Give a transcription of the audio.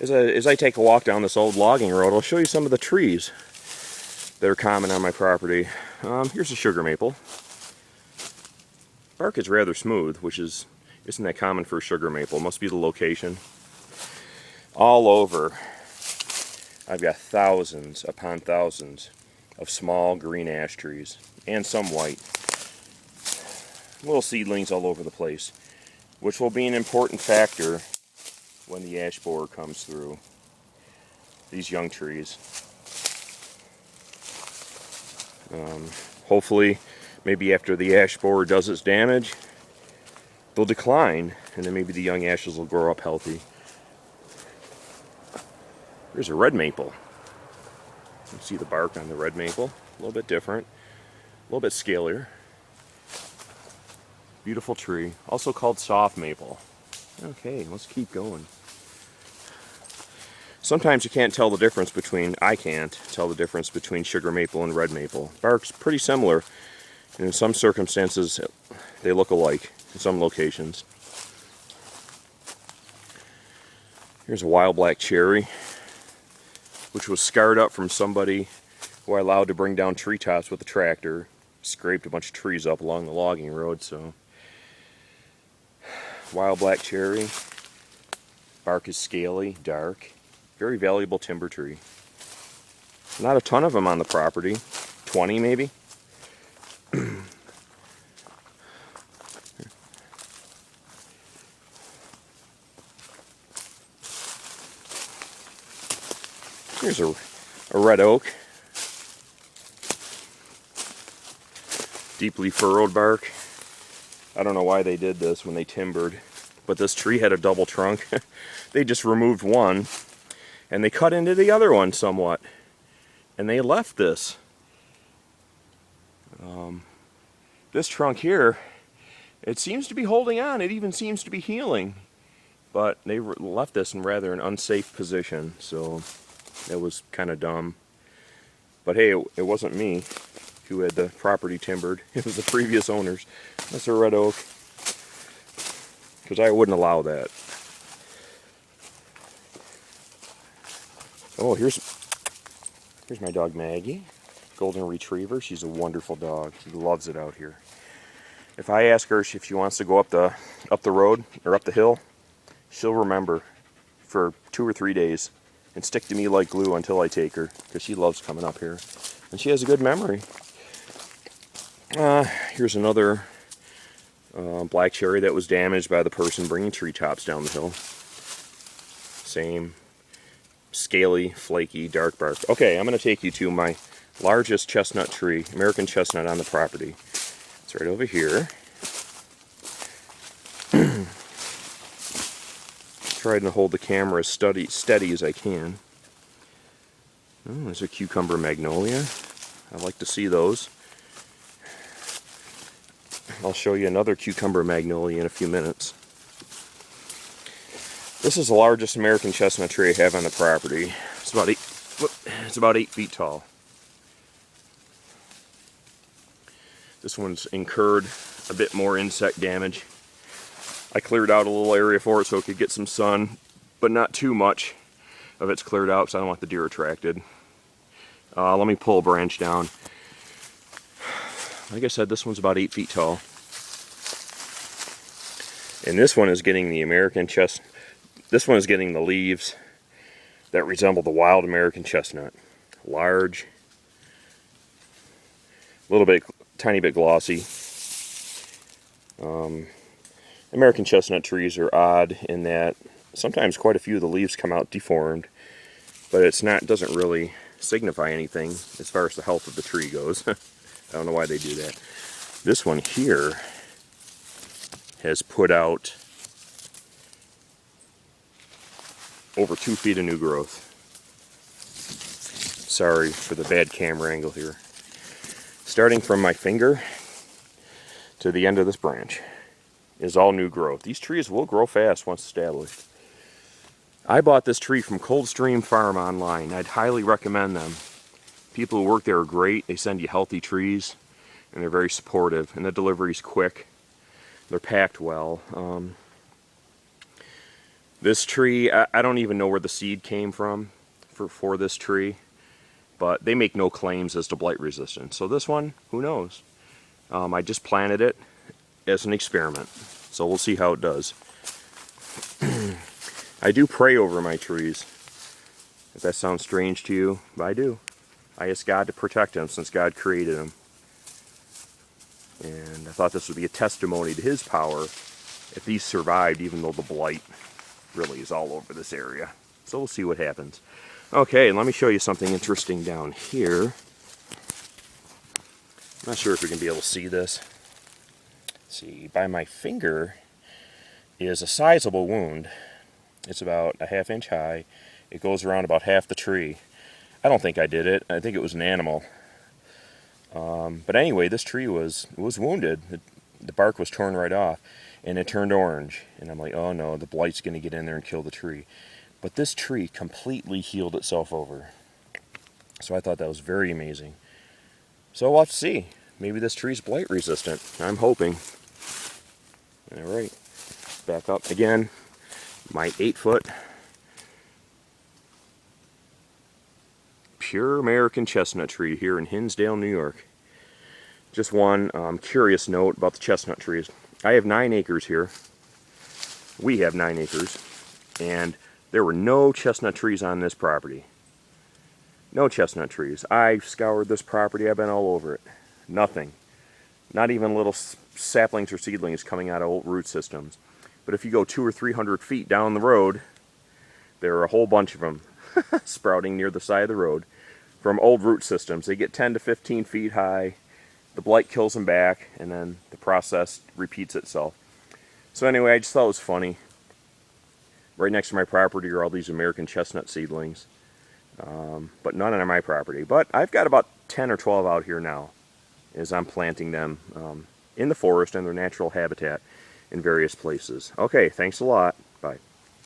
As I take a walk down this old logging road, I'll show you some of the trees that are common on my property. Here's a sugar maple. Bark is rather smooth, which isn't that common for a sugar maple. Must be the location. All over, I've got thousands upon thousands of small green ash trees, and some white. Little seedlings all over the place, which will be an important factor when the ash borer comes through. These young trees. Hopefully, maybe after the ash borer does its damage, they'll decline, and then maybe the young ashes will grow up healthy. Here's a red maple. You can see the bark on the red maple. A little bit different. A little bit scalier. Beautiful tree. Also called soft maple. Okay, let's keep going. Sometimes you can't tell the difference between, I can't tell the difference between sugar maple and red maple. Bark's pretty similar, and in some circumstances they look alike in some locations. Here's a wild black cherry, which was scarred up from somebody who I allowed to bring down treetops with a tractor. Scraped a bunch of trees up along the logging road, so. Wild black cherry. Bark is scaly, dark. Very valuable timber tree. Not a ton of them on the property. 20 maybe. Here's a red oak. Deeply furrowed bark. I don't know why they did this when they timbered, but this tree had a double trunk. They just removed one, and they cut into the other one somewhat, and they left this. This trunk here, it seems to be holding on. It even seems to be healing, but they left this in rather an unsafe position, so it was kind of dumb. But hey, it wasn't me who had the property timbered. It was the previous owners. That's a red oak, because I wouldn't allow that. Oh, here's my dog Maggie, golden retriever. She's a wonderful dog. She loves it out here. If I ask her if she wants to go up the road or up the hill, she'll remember for 2 or 3 days and stick to me like glue until I take her, because she loves coming up here, and she has a good memory. Here's another black cherry that was damaged by the person bringing treetops down the hill. Same scaly, flaky, dark bark. Okay, I'm going to take you to my largest chestnut tree, American chestnut, on the property. It's right over here. Trying to hold the camera as steady as I can. Oh, there's a cucumber magnolia. I like to see those. I'll show you another cucumber magnolia in a few minutes. This is the largest American chestnut tree I have on the property. It's about 8 feet tall. This one's incurred a bit more insect damage. I cleared out a little area for it so it could get some sun, but not too much of it's cleared out, so I don't want the deer attracted. Let me pull a branch down. Like I said, this one's about 8 feet tall. And this one is getting the American chestnut. This one is getting the leaves that resemble the wild American chestnut. Large, a little bit, tiny bit glossy. American chestnut trees are odd in that sometimes quite a few of the leaves come out deformed, but doesn't really signify anything as far as the health of the tree goes. I don't know why they do that. This one here has put out over 2 feet of new growth. Sorry for the bad camera angle here. Starting from my finger to the end of this branch is all new growth. These trees will grow fast once established. I bought this tree from Coldstream Farm online. I'd highly recommend them. People who work there are great. They send you healthy trees, and they're very supportive, and the delivery's quick. They're packed well. This tree, I don't even know where the seed came from for this tree, but they make no claims as to blight resistance. So this one, who knows? I just planted it as an experiment, so we'll see how it does. I do pray over my trees. If that sounds strange to you, but I do. I ask God to protect them since God created them. And I thought this would be a testimony to His power if these survived, even though the blight really is all over this area. So we'll see what happens. Okay, and let me show you something interesting down here. I'm not sure if you can be able to see this. See, by my finger is a sizable wound. It's about a ½ inch high. It goes around about half the tree. I don't think I did it. I think it was an animal. But anyway, this tree was wounded. The bark was torn right off, and it turned orange. And I'm like, oh no, the blight's going to get in there and kill the tree. But this tree completely healed itself over. So I thought that was very amazing. So we'll have to see. Maybe this tree's blight resistant. I'm hoping. Alright, back up again. My 8-foot pure American chestnut tree here in Hinsdale, New York. Just one curious note about the chestnut trees. I have 9 acres here. We have 9 acres. And there were no chestnut trees on this property. No chestnut trees. I've scoured this property. I've been all over it. Nothing. Not even little saplings or seedlings coming out of old root systems. But if you go 200 or 300 feet down the road, there are a whole bunch of them sprouting near the side of the road from old root systems. They get 10 to 15 feet high. The blight kills them back, and then the process repeats itself. So anyway, I just thought it was funny. Right next to my property are all these American chestnut seedlings, but none on my property. But I've got about 10 or 12 out here now, as I'm planting them in the forest in their natural habitat in various places. Okay, thanks a lot.